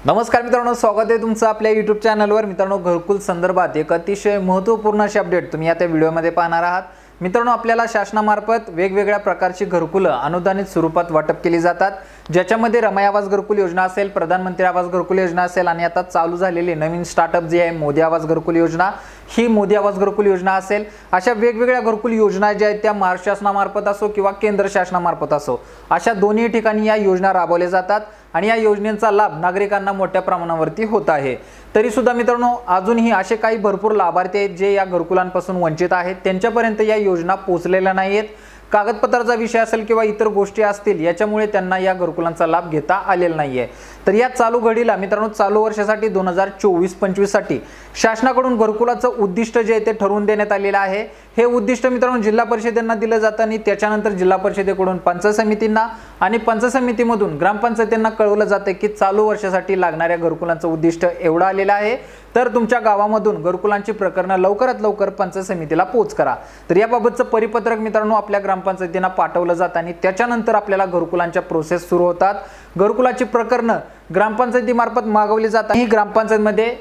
नमस्कार मित्रांनो, स्वागत आहे तुमचं आपल्या YouTube चॅनलवर। मित्रांनो, घरकुल संदर्भात एक अतिशय महत्त्वपूर्ण अशी अपडेट तुम्ही आता व्हिडिओमध्ये पाहणार आहात। मित्रांनो, आपल्याला शासनामार्फत वेगवेगळ्या प्रकारची घरकुल अनुदानित स्वरूपात वाटप केली जातात, ज्याच्यामध्ये रमाई आवास घरकुल योजना असेल, प्रधानमंत्री आवास घरकुल योजना असेल आणि आता चालू झालेली नवीन स्टार्टअप जी आहे मोदी आवास घरकुल योजना, ही मोदी आवास घरकुल योजना असेल। अशा वेगवेगळ्या घरकुल योजना ज्या आहेत त्या महाराष्ट्र शासनामार्फत असो किंवा केंद्र शासनामार्फत असो, अशा दोन्ही ठिकाणी या योजना राबवल्या जातात आणि या योजनेचा लाभ नागरिकांना मोठ्या प्रमाणावरती होत आहे। तरी सुद्धा मित्रांनो, अजूनही असे काही भरपूर लाभार्थी आहेत जे या घरकुलांपासून वंचित आहेत, त्यांच्यापर्यंत या योजना पोहोचलेल्या नाहीत। कागदपत्राचा विषय असेल किंवा इतर गोष्टी असतील, याच्यामुळे त्यांना या घरकुलांचा लाभ घेता आलेला नाहीये। तर या चालू घडीला मित्रांनो, चालू वर्षासाठी 2024-25 साठी शासनाकडून घरकुलाचं उद्दिष्ट जे आहे ते ठरवून देण्यात आलेलं आहे। हे उद्दिष्ट मित्रांनो जिल्हा परिषदेंना दिलं जातं आणि त्याच्यानंतर जिल्हा परिषदेकडून पंचायत समितींना आणि पंचायत समितीमधून ग्रामपंचायतींना कळवलं जातं की चालू वर्षासाठी लागणाऱ्या घरकुलांचं उद्दिष्ट एवढं आलेलं आहे, तर तुमच्या गावामधून घरकुलांची प्रकरणं लवकरात लवकर पंचायत समितीला पोच करा। तर याबाबतचं परिपत्रक मित्रांनो आपल्या ग्रामपंचायतींना पाठवलं जातं आणि त्याच्यानंतर आपल्याला घरकुलांच्या प्रोसेस सुरू होतात। घरकुलाची प्रकरणं ग्रामपंचायतीमार्फत मागवली जातात। ही ग्रामपंचायतीमध्ये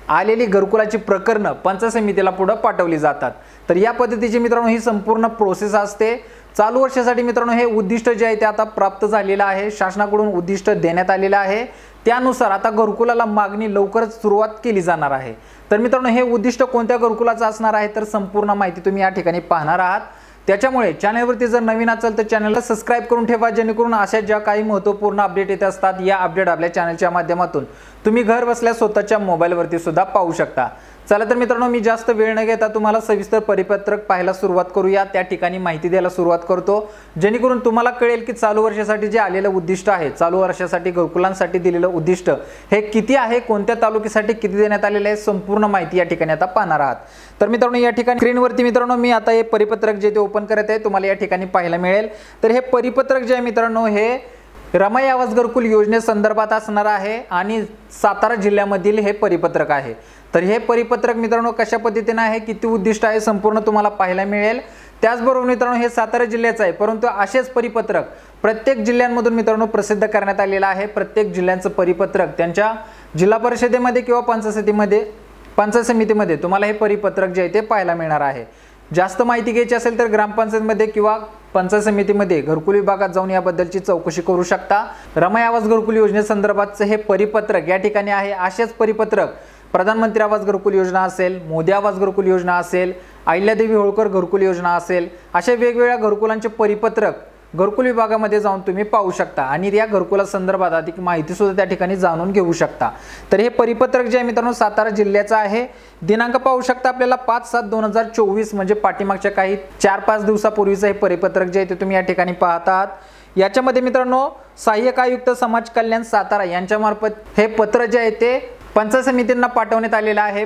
आलेली घरकुलाची प्रकरणं पंचायत समितीला पुढे पाठवली जातात। तर या पद्धतीची मित्रांनो ही संपूर्ण प्रोसेस असते। चालू वर्षासाठी मित्रांनो हे उद्दिष्ट जे आहे ते आता प्राप्त झालेलं आहे, शासनाकडून उद्दिष्ट देण्यात आलेलं आहे। त्यानुसार आता घरकुलाला मागणी लवकरच सुरुवात केली जाणार आहे। तर मित्रांनो, हे उद्दिष्ट कोणत्या घरकुलाचं असणार आहे तर संपूर्ण माहिती तुम्ही या ठिकाणी पाहणार आहात। त्याच्यामुळे चॅनलवरती जर नवीन असाल तर चॅनलला सबस्क्राइब करून ठेवा, जेणेकरून अशा ज्या काही महत्त्वपूर्ण अपडेट येत असतात या अपडेट आपल्या चॅनलच्या माध्यमातून तुम्ही घर बसल्या स्वतःच्या मोबाईलवरती सुद्धा पाहू शकता। चला तर मित्रांनो, मी जास्त वेळ न घेता तुम्हाला सविस्तर परिपत्रक पाहायला सुरुवात करूया। त्या ठिकाणी माहिती द्यायला सुरुवात करतो, जेणेकरून तुम्हाला कळेल की चालू वर्षासाठी जे आलेलं उद्दिष्ट आहे, चालू वर्षासाठी घरकुलांसाठी दिलेलं उद्दिष्ट हे किती आहे, कोणत्या तालुक्यासाठी किती देण्यात आलेलं आहे, संपूर्ण माहिती या ठिकाणी आता पाहणार आहात। तर मित्रांनो, या ठिकाणी स्क्रीनवरती मित्रांनो मी आता हे परिपत्रक जे ते ओपन करत आहे, तुम्हाला या ठिकाणी पाहायला मिळेल। तर हे परिपत्रक जे आहे मित्रांनो हे रमाई आवास घरकुल योजनेसंदर्भात असणार आहे आणि सातारा जिल्ह्यामधील हे परिपत्रक आहे। तर हे परिपत्रक मित्रांनो कशा पद्धतीने आहे, किती उद्दिष्ट आहे, संपूर्ण तुम्हाला पाहायला मिळेल। त्याचबरोबर मित्रांनो हे सातारा जिल्ह्याचं आहे, परंतु असेच परिपत्रक प्रत्येक जिल्ह्यांमधून मित्रांनो प्रसिद्ध करण्यात आलेलं आहे। प्रत्येक जिल्ह्यांचं परिपत्रक त्यांच्या जिल्हा परिषदेमध्ये किंवा पंचायत समितीमध्ये तुम्हाला हे परिपत्रक जे आहे ते पाहायला मिळणार आहे। जास्त माहिती घ्यायची असेल तर ग्रामपंचायतीमध्ये किंवा पंचायत समितीमध्ये घरकुल विभागात जाऊन याबद्दलची चौकशी करू शकता। रमाई आवास घरकुल योजनेसंदर्भातचं हे परिपत्रक या ठिकाणी आहे। असेच परिपत्रक प्रधानमंत्री आवास घरकुल योजना असेल, मोदी आवास घरकुल योजना असेल, अहिल्यादेवी होळकर घरकुल योजना असेल, अशा वेगवेगळ्या घरकुलांचे परिपत्रक घरकुल विभागामध्ये जाऊन तुम्ही पाहू शकता आणि या घरकुला संदर्भात अधिक माहिती सुद्धा त्या ठिकाणी जाणून घेऊ शकता। तर हे परिपत्रक जे आहे मित्रांनो सातारा जिल्ह्याचं आहे। दिनांक पाहू शकता आपल्याला 5/7/2024 म्हणजे पाठीमागच्या काही 4-5 दिवसापूर्वीचं हे परिपत्रक जे आहे ते तुम्ही या ठिकाणी पाहत आहात। याच्यामध्ये मित्रांनो सहाय्यक आयुक्त समाज कल्याण सातारा यांच्यामार्फत हे पत्र जे आहे ते पंचायत समितींना पाठवण्यात आलेलं आहे।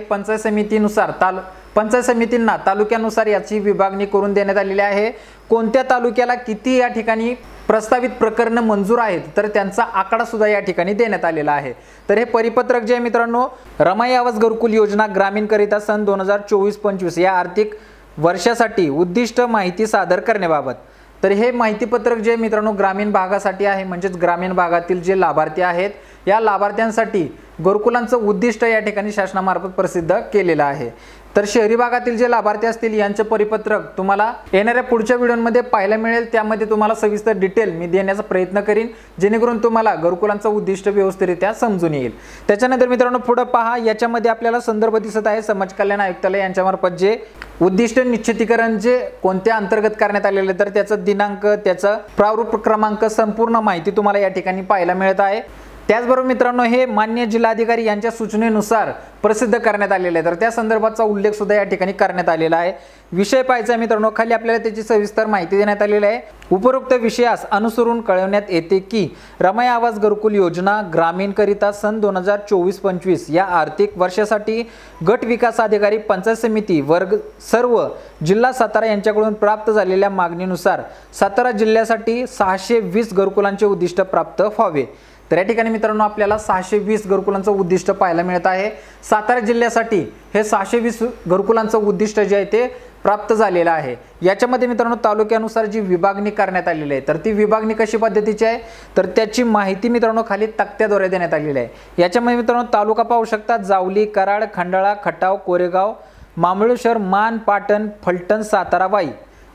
पंचायत समितींना तालुक्यानुसार याची विभागणी करून देण्यात आलेली आहे। कोणत्या तालुक्याला किती या ठिकाणी प्रस्तावित प्रकरण मंजूर आहेत तर त्यांचा आकडा सुद्धा या ठिकाणी देण्यात आलेला आहे। तर हे परिपत्रक जे आहे मित्रांनो रमाई आवास घरकुल योजना ग्रामीण करिता सन 2024-25 या आर्थिक वर्षासाठी उद्दिष्ट माहिती सादर करण्याबाबत। तर हे माहितीपत्रक जे मित्रांनो ग्रामीण भागासाठी आहे, म्हणजेच ग्रामीण भागातील जे लाभार्थी आहेत या लाभार्थ्यांसाठी घरकुलांचं उद्दिष्ट या ठिकाणी शासनामार्फत प्रसिद्ध केलेलं आहे। तर शहरी भागातील जे लाभार्थी असतील यांचे परिपत्रक तुम्हाला येणाऱ्या पुढच्या व्हिडिओमध्ये पाहायला मिळेल। त्यामध्ये तुम्हाला सविस्तर डिटेल मी देण्याचा प्रयत्न करीन, जेणेकरून तुम्हाला घरकुलांचं उद्दिष्ट व्यवस्थितरित्या समजून येईल। त्याच्यानंतर मित्रांनो पुढे पहा, याच्यामध्ये आपल्याला संदर्भ दिसत आहे समाज कल्याण आयुक्तालय यांच्यामार्फत जे उद्दिष्ट निश्चितीकरण जे कोणत्या अंतर्गत करण्यात आलेले तर त्याचा दिनांक, त्याचा प्रारूप क्रमांक, संपूर्ण माहिती तुम्हाला या ठिकाणी पाहायला मिळत आहे। त्याचबरोबर मित्रांनो हे मान्य जिल्हाधिकारी यांच्या सूचनेनुसार प्रसिद्ध करण्यात आलेले आहे, तर त्या संदर्भाचा उल्लेख सुद्धा या ठिकाणी करण्यात आलेला आहे। विषय पाहायचा मित्रांनो, खाली आपल्याला त्याची सविस्तर माहिती देण्यात आलेली आहे। उपरोक्त विषयास अनुसरून कळवण्यात येते की रमाई आवास घरकुल योजना ग्रामीण करिता सन 2024-25 या आर्थिक वर्षासाठी गट विकास अधिकारी पंचायत समिती वर्ग सर्व जिल्हा सातारा यांच्याकडून प्राप्त झालेल्या मागणीनुसार सातारा जिल्ह्यासाठी 620 घरकुलांचे उद्दिष्ट प्राप्त व्हावे। तर या ठिकाणी मित्रांनो आपल्याला 620 घरकुलांचं उद्दिष्ट पाहायला मिळत आहे। सातारा जिल्ह्यासाठी हे 620 घरकुलांचं उद्दिष्ट जे आहे ते प्राप्त झालेला आहे। याच्यामध्ये मित्रांनो तालुक्यानुसार जी विभागणी करण्यात आलेली आहे तर ती विभागणी कशी पद्धतीची आहे तर त्याची माहिती मित्रांनो खाली तक्त्याद्वारे देण्यात आलेली आहे। याच्यामध्ये मित्रांनो तालुका पाहू शकता जावली, कराड, खंडाळा, खटाव, कोरेगाव, मामळेश्वर, मान, पाटण, फलटण, सातारा, वाई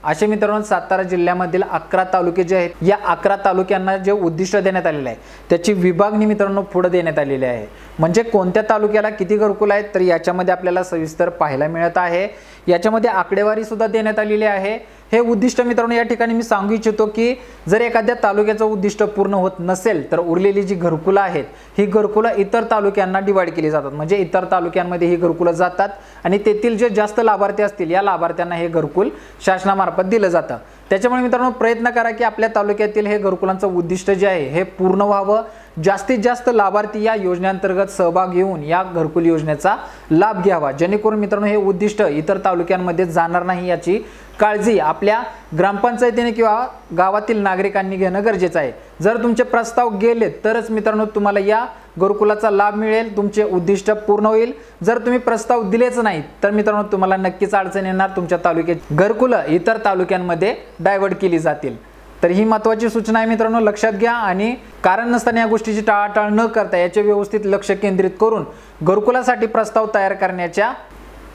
असे मित्रांनो सातारा जिल्ह्यामधील 11 तालुके जे आहेत या 11 तालुक्यांना जे उद्दिष्ट देण्यात आलेले आहे त्याची विभागणी मित्रांनो पुढे देण्यात आलेली आहे। म्हणजे कोणत्या तालुक्याला किती घरकुल आहेत तर याच्यामध्ये आपल्याला सविस्तर पाहायला मिळत आहे। याच्यामध्ये आकडेवारी सुद्धा देण्यात आलेली आहे। हे उद्दिष्ट मित्रांनो या ठिकाणी मी सांगू इच्छितो की जर एखाद्या तालुक्याचं उद्दिष्ट पूर्ण होत नसेल तर उरलेली जी घरकुलं आहेत ही घरकुलं इतर तालुक्यांना डिवाइड केली जातात। म्हणजे इतर तालुक्यांमध्ये ही घरकुलं जातात आणि तेथील जे जास्त लाभार्थी असतील या लाभार्थ्यांना हे घरकुल शासनामार्फत दिलं जातं। त्याच्यामुळे मित्रांनो प्रयत्न करा की आपल्या तालुक्यातील हे घरकुलांचं उद्दिष्ट जे आहे हे पूर्ण व्हावं। जास्तीत जास्त लाभार्थी या योजनेअंतर्गत सहभाग घेऊन या घरकुल योजनेचा लाभ घ्यावा जेणेकरून मित्रांनो हे उद्दिष्ट इतर तालुक्यांमध्ये जाणार नाही याची काळजी आपल्या ग्रामपंचायतीने किंवा गावातील नागरिकांनी घेणं गरजेचं आहे। जर तुमचे प्रस्ताव गेले तरच मित्रांनो तुम्हाला या घरकुलाचा लाभ मिळेल, तुमचे उद्दिष्ट पूर्ण होईल। जर तुम्ही प्रस्ताव दिलेच नाही तर मित्रांनो तुम्हाला नक्कीच अडचण येणार, तुमच्या तालुक्यात घरकुलं इतर तालुक्यांमध्ये डायव्हर्ट केली जातील। तर ही महत्त्वाची सूचना आहे मित्रांनो, लक्षात घ्या आणि कारण नसताना या गोष्टीची टाळाटाळ न करता याचे व्यवस्थित लक्ष केंद्रित करून घरकुलासाठी प्रस्ताव तयार करण्याच्या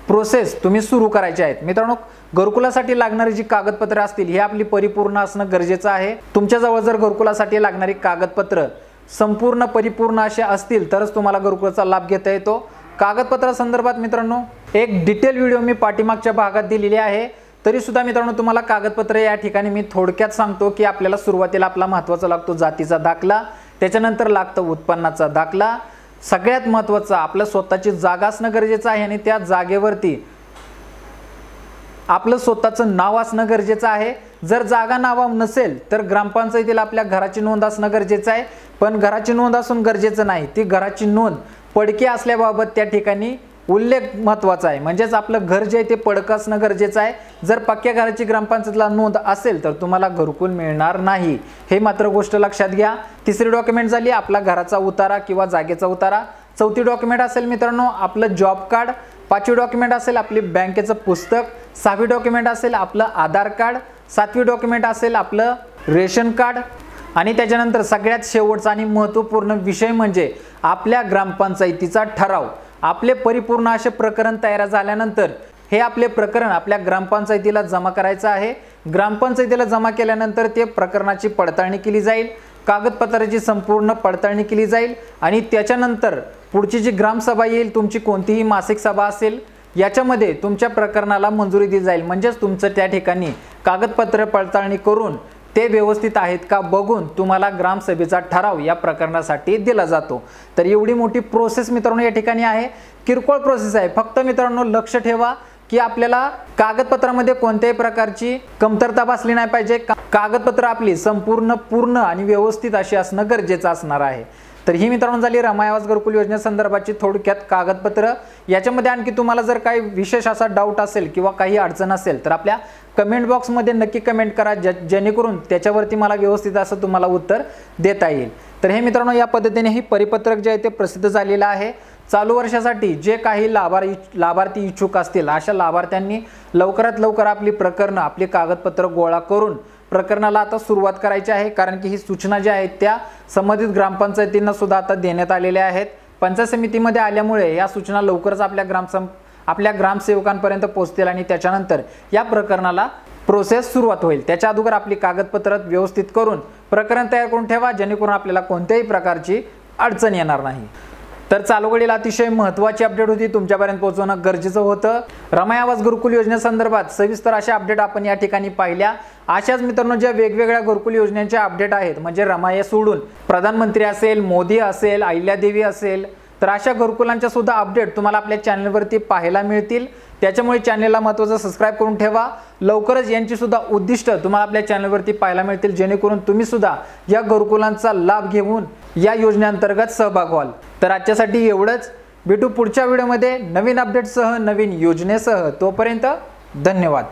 प्रोसेस तुम्ही सुरू करायचे आहेत। मित्रांनो घरकुलासाठी लागणारी जी कागदपत्रे असतील हे आपली परिपूर्ण असणं गरजेचं आहे। तुमच्याजवळ जर घरकुलासाठी लागणारी कागदपत्र संपूर्ण परिपूर्ण असे असतील तरच तुम्हाला घरकुलाचा लाभ घेता येतो। कागदपत्रा संदर्भात मित्रांनो एक डिटेल व्हिडिओ मी पाठीमागच्या भागात दिलेली आहे। तरी सुद्धा मित्रांनो तुम्हाला कागदपत्र या ठिकाणी मी थोडक्यात सांगतो की आपल्याला सुरुवातीला आपला महत्त्वाचा लागतो जातीचा दाखला, त्याच्यानंतर लागतं उत्पन्नाचा दाखला, सगळ्यात महत्त्वाचं आपलं स्वतःची जागा असणं गरजेचं आहे आणि त्या जागेवरती आपलं स्वतःचं नाव असणं गरजेचं आहे। जर जागा नाव नसेल तर ग्रामपंचायतीला आपल्या घराची नोंद असणं गरजेचं आहे, पण घराची नोंद असून गरजेचं नाही, ती घराची नोंद पडकी असल्याबाबत त्या ठिकाणी उल्लेख महत्त्वाचा आहे। म्हणजेच आपलं घर जे आहे ते पडकं असणं गरजेचं आहे। जर पक्क्या घराची ग्रामपंचायतीला नोंद असेल तर तुम्हाला घरकुल मिळणार नाही, हे मात्र गोष्ट लक्षात घ्या। तिसरी डॉक्युमेंट झाली आपला घराचा उतारा किंवा जागेचा उतारा। चौथी डॉक्युमेंट असेल मित्रांनो आपलं जॉब कार्ड। पाचवी डॉक्युमेंट असेल आपली बँकेचं पुस्तक। सहावी डॉक्युमेंट असेल आपलं आधार कार्ड। सातवी डॉक्युमेंट असेल आपलं रेशन कार्ड। आणि त्याच्यानंतर सगळ्यात शेवटचा आणि महत्त्वपूर्ण विषय म्हणजे आपल्या ग्रामपंचायतीचा ठराव। आपले परिपूर्ण असे प्रकरण तयार झाल्यानंतर हे आपले प्रकरण आपल्या ग्रामपंचायतीला जमा करायचं आहे। ग्रामपंचायतीला जमा केल्यानंतर ते प्रकरणाची पडताळणी केली जाईल, कागदपत्राची संपूर्ण पडताळणी केली जाईल आणि त्याच्यानंतर पुढची जी ग्रामसभा येईल, तुमची कोणतीही मासिक सभा असेल याच्यामध्ये तुमच्या प्रकरणाला मंजुरी दिली जाईल। म्हणजेच तुमचं त्या ठिकाणी कागदपत्र पडताळणी करून ते व्यवस्थित आहेत का बघून तुम्हाला ग्रामसभेचा ठराव या प्रकरणासाठी दिला जातो। तर एवढी मोठी प्रोसेस मित्रांनो या ठिकाणी आहे, किरकोळ प्रोसेस आहे। फक्त मित्रांनो लक्ष ठेवा की आपल्याला कागदपत्रामध्ये कोणत्याही प्रकारची कमतरता भासली नाही पाहिजे। कागदपत्र आपली संपूर्ण पूर्ण आणि व्यवस्थित अशी असणं गरजेचं असणार आहे। तर ही मित्रांनो झाली रमाई आवास घरकुल योजनेसंदर्भाची थोडक्यात कागदपत्र। याच्यामध्ये आणखी तुम्हाला जर काही विशेष असा डाऊट असेल किंवा काही अडचण असेल तर आपल्या कमेंट बॉक्समध्ये नक्की कमेंट करा, जेणेकरून त्याच्यावरती मला व्यवस्थित असं तुम्हाला उत्तर देता येईल। तर हे मित्रांनो या पद्धतीने ही परिपत्रक जे आहे ते प्रसिद्ध झालेलं आहे। चालू वर्षासाठी जे काही लाभार्थी इच्छुक असतील अशा लाभार्थ्यांनी लवकरात लवकर आपली प्रकरणं आपली कागदपत्र गोळा करून प्रकरणाला आता सुरुवात करायची आहे। कारण की ही सूचना ज्या आहेत त्या संबंधित ग्रामपंचायतींना सुद्धा आता देण्यात आलेल्या आहेत। पंचायत समितीमध्ये आल्यामुळे या सूचना लवकरच आपल्या ग्रामसेवकांपर्यंत पोहोचतील आणि त्याच्यानंतर या प्रकरणाला प्रोसेस सुरुवात होईल। त्याच्या अगोदर आपली कागदपत्र व्यवस्थित करून प्रकरण तयार करून ठेवा, जेणेकरून आपल्याला कोणत्याही प्रकारची अडचण येणार नाही। तर चालू घडील अतिशय महत्त्वाची अपडेट होती, तुमच्यापर्यंत पोहोचवणं गरजेचं होतं। रमाई आवास घरकुल योजनेसंदर्भात सविस्तर अशा अपडेट आपण या ठिकाणी पाहिल्या। अशाच मित्रांनो ज्या वेगवेगळ्या घरकुल योजनेच्या अपडेट आहेत म्हणजे रमाई सोडून प्रधानमंत्री असेल, मोदी असेल, अहिल्यादेवी असेल, तर अशा घरकुलांच्या सुद्धा अपडेट तुम्हाला आपल्या चॅनलवरती पाहायला मिळतील। त्याच्यामुळे चॅनलला महत्त्वाचं सबस्क्राइब करून ठेवा। लवकरच यांची सुद्धा उद्दिष्ट तुम्हाला आपल्या चॅनलवरती पाहायला मिळतील, जेणेकरून तुम्ही सुद्धा या घरकुलांचा लाभ घेऊन या योजनेअंतर्गत सहभाग व्हाल। तर आजच्यासाठी एवढंच, भेटू पुढच्या व्हिडिओमध्ये नवीन अपडेटसह नवीन योजनेसह। तोपर्यंत धन्यवाद।